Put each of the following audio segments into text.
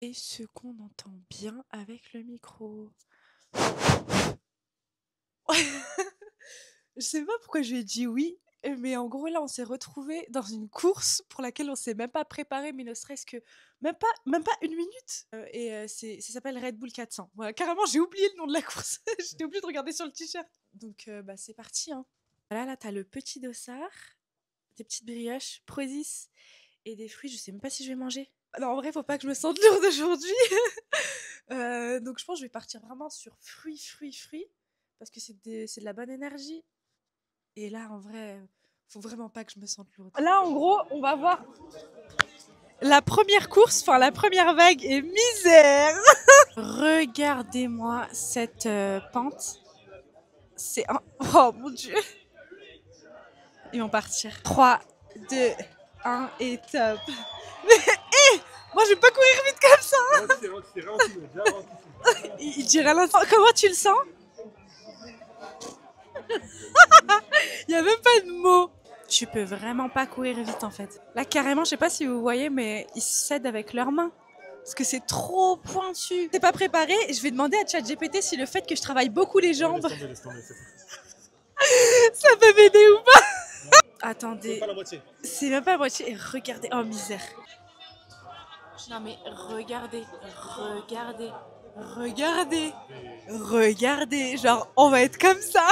Et ce qu'on entend bien avec le micro. Je sais pas pourquoi je lui ai dit oui, mais en gros là on s'est retrouvés dans une course pour laquelle on s'est même pas préparé, mais ne serait-ce que même pas une minute. Ça s'appelle Red Bull 400. Voilà, carrément j'ai oublié le nom de la course. J'étais obligée de regarder sur le t-shirt. Donc bah c'est parti hein. Voilà, là t'as le petit dossard, des petites brioches, Prozis et des fruits. Je sais même pas si je vais manger. Non, en vrai, faut pas que je me sente lourde aujourd'hui. Donc je pense que je vais partir vraiment sur fruits, parce que c'est de la bonne énergie. Et là, en vrai, faut vraiment pas que je me sente lourde. Là, en gros, on va voir la première course, enfin la première vague est misère. Regardez-moi cette pente. C'est un... Oh mon Dieu. Ils vont partir. 3, 2, 1 et top. Mais moi, je vais pas courir vite comme ça. Il dit ralenti. Comment tu le sens? Il y a même pas de mots. Tu peux vraiment pas courir vite en fait. Là carrément, je sais pas si vous voyez, mais ils s'aident avec leurs mains. Parce que c'est trop pointu. T'es pas préparé? Je vais demander à ChatGPT si le fait que je travaille beaucoup les jambes, laisse tomber, ça peut m'aider ou pas. Attendez. C'est pas la moitié. C'est même pas la moitié. Et regardez. Oh misère. Non mais regardez. Genre, on va être comme ça.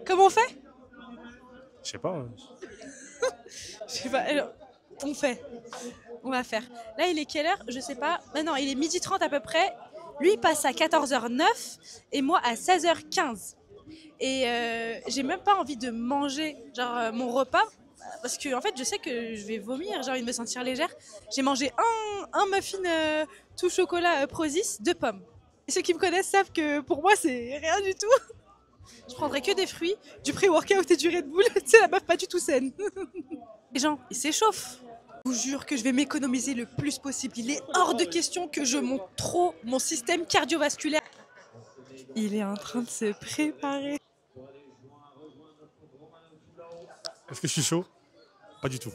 Comment on fait? Je sais pas. Je sais pas. Alors, on va faire. Là, il est quelle heure? Je sais pas. Non, il est 12h30 à peu près. Lui, il passe à 14h09 et moi à 16h15. Et j'ai même pas envie de manger genre mon repas parce que en fait, je sais que je vais vomir. J'ai envie de me sentir légère. J'ai mangé un muffin tout chocolat Prozis, 2 pommes. Et ceux qui me connaissent savent que pour moi, c'est rien du tout. Je prendrai que des fruits, du pré-workout et du Red Bull. Tu sais, la meuf pas du tout saine. Les gens, ils s'échauffent. Je vous jure que je vais m'économiser le plus possible. Il est hors de question que je monte trop mon système cardiovasculaire. Il est en train de se préparer. Est-ce que je suis chaud? Pas du tout.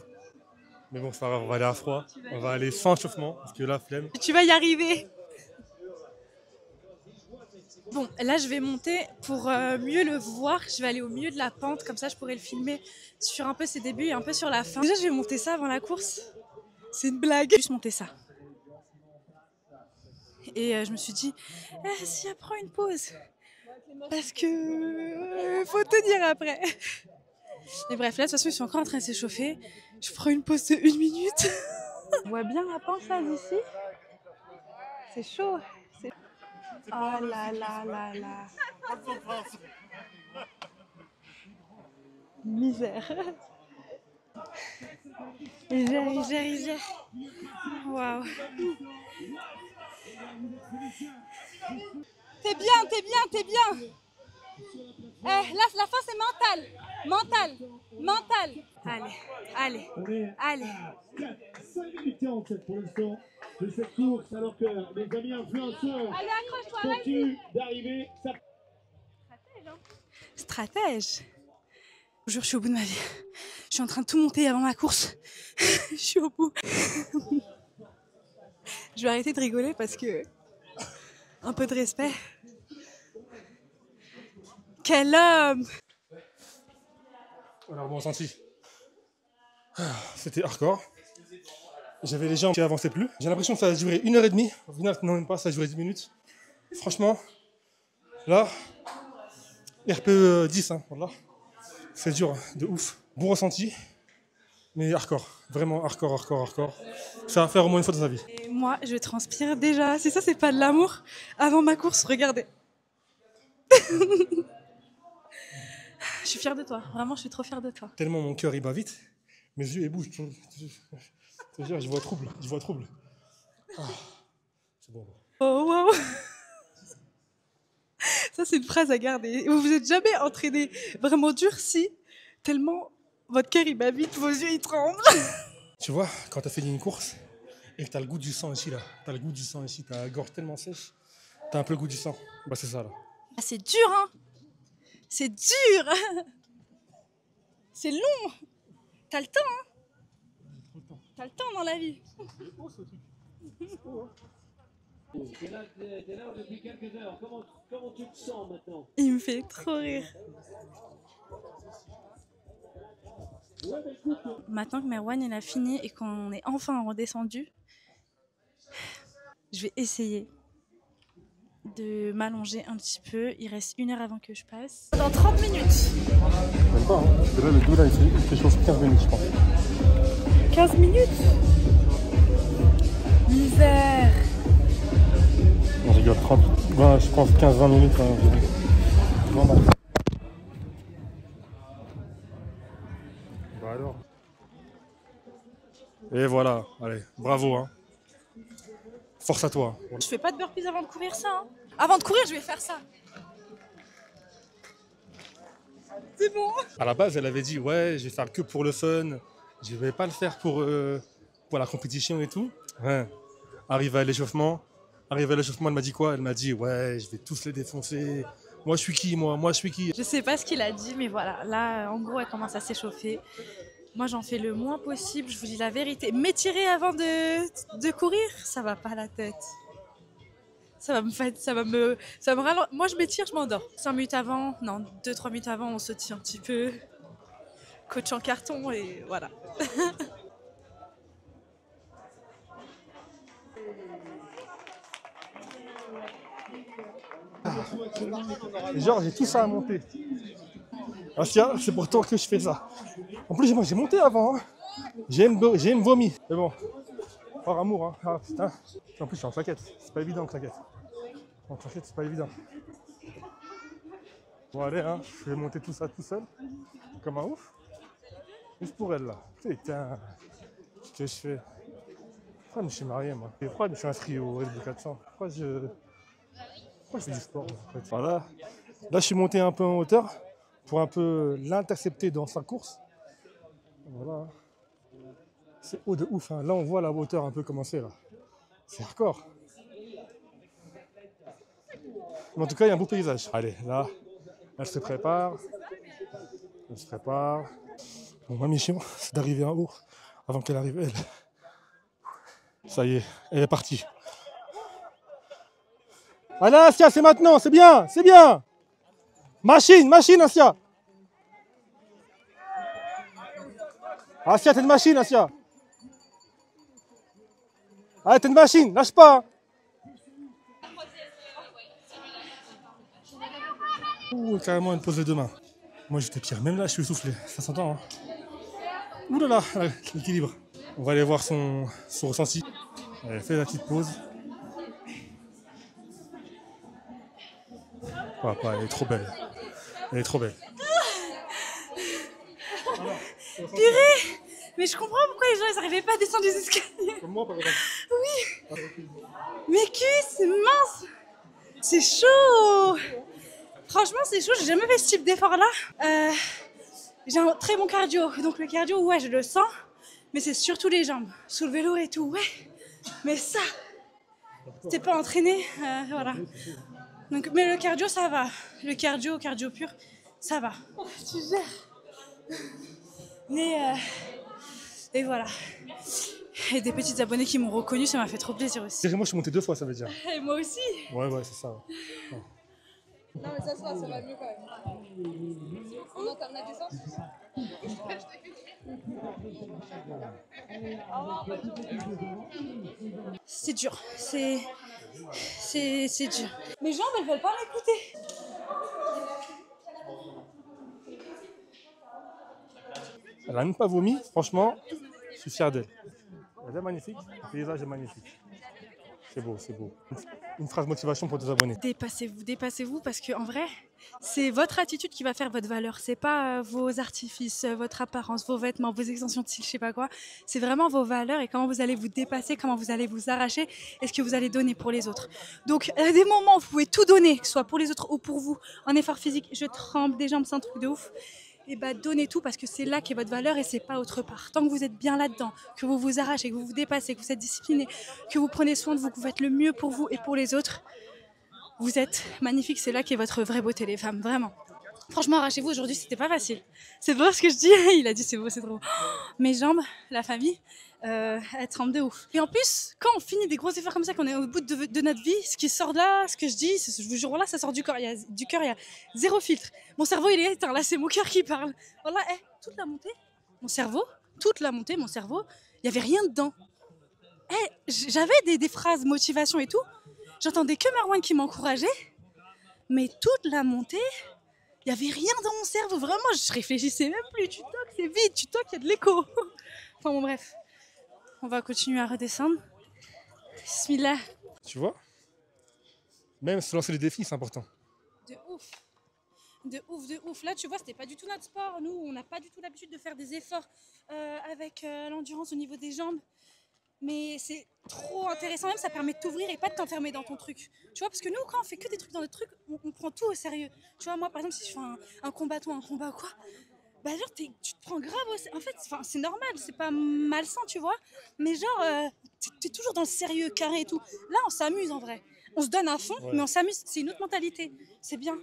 Mais bon, c'est pas grave, on va aller à froid. On va aller sans échauffement, parce que là, flemme. Tu vas y arriver. Bon, là, je vais monter pour mieux le voir. Je vais aller au milieu de la pente, comme ça, je pourrai le filmer sur un peu ses débuts et un peu sur la fin. Déjà, je vais monter ça avant la course. C'est une blague. Juste monter ça. Et je me suis dit, si elle prend une pause, parce que faut tenir après. Mais bref, là, de toute façon, ils sont encore en train de s'échauffer. Je ferai une pause de 1 minute. On voit bien la pente là d'ici. C'est chaud. Oh là là là là. Misère. Il gère. Waouh. T'es bien. Là, la fin, c'est mental. Allez. On est à 5 minutes 47 pour l'instant de cette course, alors que les amis influenceurs continuent d'arriver. Stratège. Je jure, je suis au bout de ma vie. Je suis en train de tout monter avant ma course. Je suis au bout. Je vais arrêter de rigoler parce que... Un peu de respect. Quel homme! Alors, bon ressenti. C'était hardcore. J'avais les jambes qui avançaient plus. J'ai l'impression que ça a duré 1h30. Au final, non, même pas, ça a duré 10 minutes. Franchement, là, RPE 10, hein, voilà. C'est dur, de ouf. Bon ressenti, mais hardcore. Vraiment hardcore. Ça va faire au moins une fois dans sa vie. Et moi, je transpire déjà. Si ça, c'est pas de l'amour. Avant ma course, regardez. Je suis fière de toi. Vraiment, je suis trop fière de toi. Tellement mon cœur il bat vite, mes yeux ils bougent. Je vois trouble. Ah, c'est bon. Oh, wow. Ça, c'est une phrase à garder. Vous vous êtes jamais entraîné vraiment durci, tellement votre cœur il bat vite, vos yeux ils tremblent. Tu vois, quand t'as fini une course et que t'as le goût du sang ici, là, t'as la gorge tellement sèche, t'as un peu le goût du sang. Bah c'est ça là. Ah, c'est dur, hein. C'est dur. C'est long. T'as le temps, hein. T'as le temps dans la vie. T'es là depuis quelques heures. Comment tu te sens maintenant? Il me fait trop rire. Maintenant que Merwan il a fini et qu'on est enfin redescendu, je vais essayer de m'allonger un petit peu. Il reste 1 heure avant que je passe. Dans 30 minutes. Même pas, hein. Là, le dos, là, il fait chauffe 15 minutes, je pense. 15 minutes. Misère. On rigole, 30, 20, je pense 15-20 minutes environ. Grand max. Bah alors. Et voilà, allez, bravo, hein. Force à toi. Je fais pas de burpees avant de courir ça. Hein. Avant de courir, je vais faire ça. C'est bon. À la base, elle avait dit ouais, je vais faire que pour le fun. Je vais pas le faire pour la compétition et tout. Ouais. Arrivé à l'échauffement, elle m'a dit quoi? Elle m'a dit ouais, je vais tous les défoncer. Moi, je suis qui, moi je suis qui? Je sais pas ce qu'il a dit, mais voilà. Là, en gros, elle commence à s'échauffer. Moi, j'en fais le moins possible, je vous dis la vérité. M'étirer avant de courir, ça va pas la tête. Ça va me ralentir. Moi, je m'étire, je m'endors. 5 minutes avant, non, 2-3 minutes avant, on sautille un petit peu. Coach en carton et voilà. Genre, j'ai tout ça à monter. Assia, c'est pour toi que je fais ça. En plus, moi, j'ai monté avant. Hein. J'ai une vomi. Mais bon, par amour. Hein. Ah putain. En plus, je suis en claquette. C'est pas évident, claquette. En claquette, c'est pas évident. Bon, allez, hein. Je vais monter tout ça tout seul. Comme un ouf. Juste pour elle, là. Putain. Qu'est-ce que je fais? Pourquoi je me suis marié, moi? Et pourquoi je me suis inscrit au Red Bull 400? Pourquoi je fais du sport, en fait? Voilà. Là, je suis monté un peu en hauteur pour un peu l'intercepter dans sa course. Voilà. C'est haut de ouf. Hein. Là, on voit la hauteur un peu commencer, là. C'est hardcore. Mais en tout cas, il y a un beau paysage. Allez, là, elle se prépare. Bon, ma mission, c'est d'arriver en haut avant qu'elle arrive, elle. Ça y est, elle est partie. Allez, Assia, c'est maintenant, c'est bien. Machine, Assia. Assia, t'es une machine, Assia. Allez, t'es une machine, lâche pas. Ouh, carrément une pose de 2 mains. Moi, j'étais pire. Même là, je suis essoufflé. Ça s'entend, hein. Ouh là là, l'équilibre. On va aller voir son ressenti. Elle fait la petite pause. Papa, elle est trop belle. Purée! Mais je comprends pourquoi les gens ils n'arrivaient pas à descendre les escaliers. Comme moi, par exemple. Oui. Mes cuisses, c'est mince. C'est chaud. Franchement, c'est chaud. J'ai jamais fait ce type d'effort-là. J'ai un très bon cardio. Donc le cardio, ouais, je le sens. Mais c'est surtout les jambes. Sous le vélo et tout, ouais. Mais ça, t'es pas entraîné, voilà. Donc, mais le cardio, ça va. Le cardio pur, ça va. Tu gères. Mais et voilà. Et des petits abonnés qui m'ont reconnu, ça m'a fait trop plaisir aussi. Moi, je suis monté 2 fois, ça veut dire. Et moi aussi. Ouais, c'est ça. Ouais. Non mais ça va mieux quand même. On entame la descente. C'est dur, c'est dur. Mes jambes, elles veulent pas m'écouter. Elle a même pas vomi, franchement, je suis fier d'elle. Elle est magnifique, le paysage est magnifique. C'est beau. Une phrase motivation pour tes abonnés. Dépassez-vous parce que en vrai, c'est votre attitude qui va faire votre valeur. C'est pas vos artifices, votre apparence, vos vêtements, vos extensions de style, je sais pas quoi. C'est vraiment vos valeurs et comment vous allez vous dépasser, comment vous allez vous arracher et ce que vous allez donner pour les autres. Donc, à des moments où vous pouvez tout donner, que ce soit pour les autres ou pour vous, en effort physique, je tremble des jambes, c'est un truc de ouf. Et bah donnez tout parce que c'est là qu'est votre valeur et c'est pas autre part. Tant que vous êtes bien là-dedans, que vous vous arrachez, que vous vous dépassez, que vous êtes discipliné, que vous prenez soin de vous, que vous faites le mieux pour vous et pour les autres, vous êtes magnifique. C'est là qu'est votre vraie beauté, les femmes, vraiment. Franchement, arrachez-vous, aujourd'hui, c'était pas facile. C'est drôle ce que je dis. Il a dit, c'est beau, c'est trop. Mes jambes, la famille, elles tremblent de ouf. Et en plus, quand on finit des gros efforts comme ça, qu'on est au bout de notre vie, ce qui sort de là, ce que je dis, je vous jure, là, ça sort du corps. Il y a zéro filtre. Mon cerveau, il est éteint. Là, c'est mon cœur qui parle. Voilà, toute la montée, mon cerveau, il y avait rien dedans. J'avais des phrases motivation et tout. J'entendais que Marwan qui m'encourageait. Mais toute la montée, il n'y avait rien dans mon cerveau. Vraiment, je réfléchissais même plus. Tu toques, c'est vide. Tu toques, il y a de l'écho. Enfin bon, bref. On va continuer à redescendre. Bismillah. Tu vois? Même se lancer les défis, c'est important. De ouf. De ouf, de ouf. Là, tu vois, c'était pas du tout notre sport. Nous, on n'a pas du tout l'habitude de faire des efforts avec l'endurance au niveau des jambes. Mais c'est trop intéressant, même ça permet de t'ouvrir et pas de t'enfermer dans ton truc. Tu vois, parce que nous, quand on fait que des trucs dans notre truc, on prend tout au sérieux. Tu vois, moi, par exemple, si je fais un combattant, un combat ou quoi, bah genre, tu te prends grave au sérieux. En fait, c'est normal, c'est pas malsain, tu vois. Mais genre, t'es toujours dans le sérieux, carré et tout. Là, on s'amuse en vrai. On se donne à fond, mais on s'amuse. C'est une autre mentalité. C'est bien.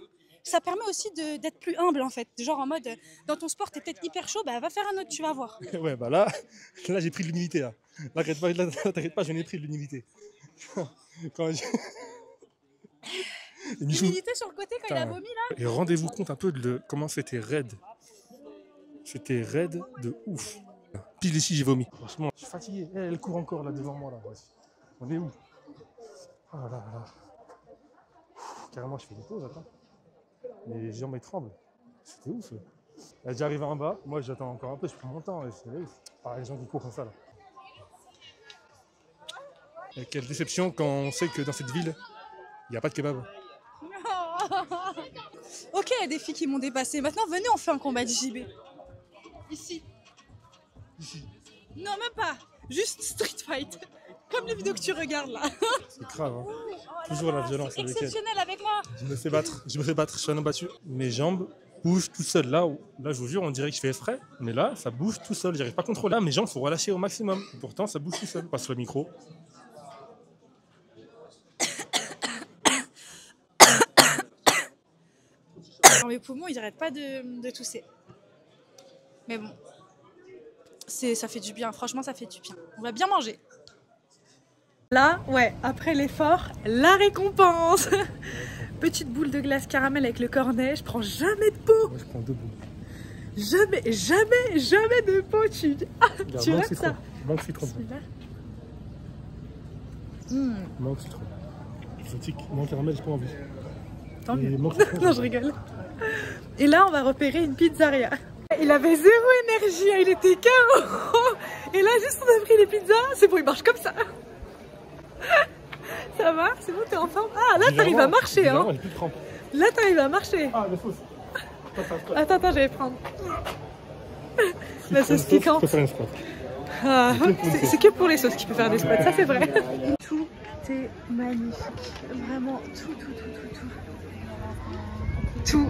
Ça permet aussi d'être plus humble en fait. Genre en mode, dans ton sport, t'es peut-être hyper chaud, bah va faire un autre, tu vas voir. Ouais, bah là j'ai pris de l'humilité. Là, t'inquiète pas, j'en ai pris de l'humilité. L'humilité sur le côté quand il a vomi là. Et rendez-vous compte un peu de comment c'était raide. C'était raide de ouf. Pile ici, j'ai vomi. Franchement, je suis fatigué. Elle court encore là devant moi. Là. On est où? Oh là là. Carrément, je fais des pauses, attends. Les jambes elles tremblent. C'était ouf. Elle est déjà arrivée en bas. Moi, j'attends encore un peu, je prends mon temps. Par les gens qui courent comme ça. Là. Et quelle déception quand on sait que dans cette ville, il n'y a pas de kebab. Ok, il y a des filles qui m'ont dépassé. Maintenant, venez, on fait un combat d'JB. Ici. Non, même pas. Juste street fight. Comme les vidéos que tu regardes là. C'est grave, hein. Toujours la violence avec elle. Exceptionnel avec moi. Je me fais battre, je suis un homme battu. Mes jambes bougent tout seules. Là, je vous jure, on dirait que je fais exprès. Mais là, ça bouge tout seul. J'arrive pas à contrôler. Là, mes jambes, il faut relâcher au maximum. Et pourtant, ça bouge tout seul. Passe sur le micro. Mes poumons, ils n'arrêtent pas de tousser. Mais bon, ça fait du bien. Franchement, ça fait du bien. On va bien manger. Là, ouais, après l'effort, la récompense. Petite boule de glace caramel avec le cornet. Je prends jamais de pot. Moi, je prends 2 boules. Jamais de pot. Tu vois ça? Manque citron. Manque citron. Manque caramel, j'ai pas envie. Tant mieux. Non, je rigole. Et là, on va repérer une pizzeria. Il avait zéro énergie, il était KO. Et là, juste on a pris les pizzas. C'est bon, il marche comme ça. Ça va? C'est bon, t'es en forme? Ah, là, t'arrives à marcher, hein. Là, t'arrives à marcher. Ah, mais fausse. Attends, je vais prendre. La sauce piquante. Ah, c'est que pour les sauces qu'il peut faire des spots, ça c'est vrai. Tout est magnifique. Vraiment, tout.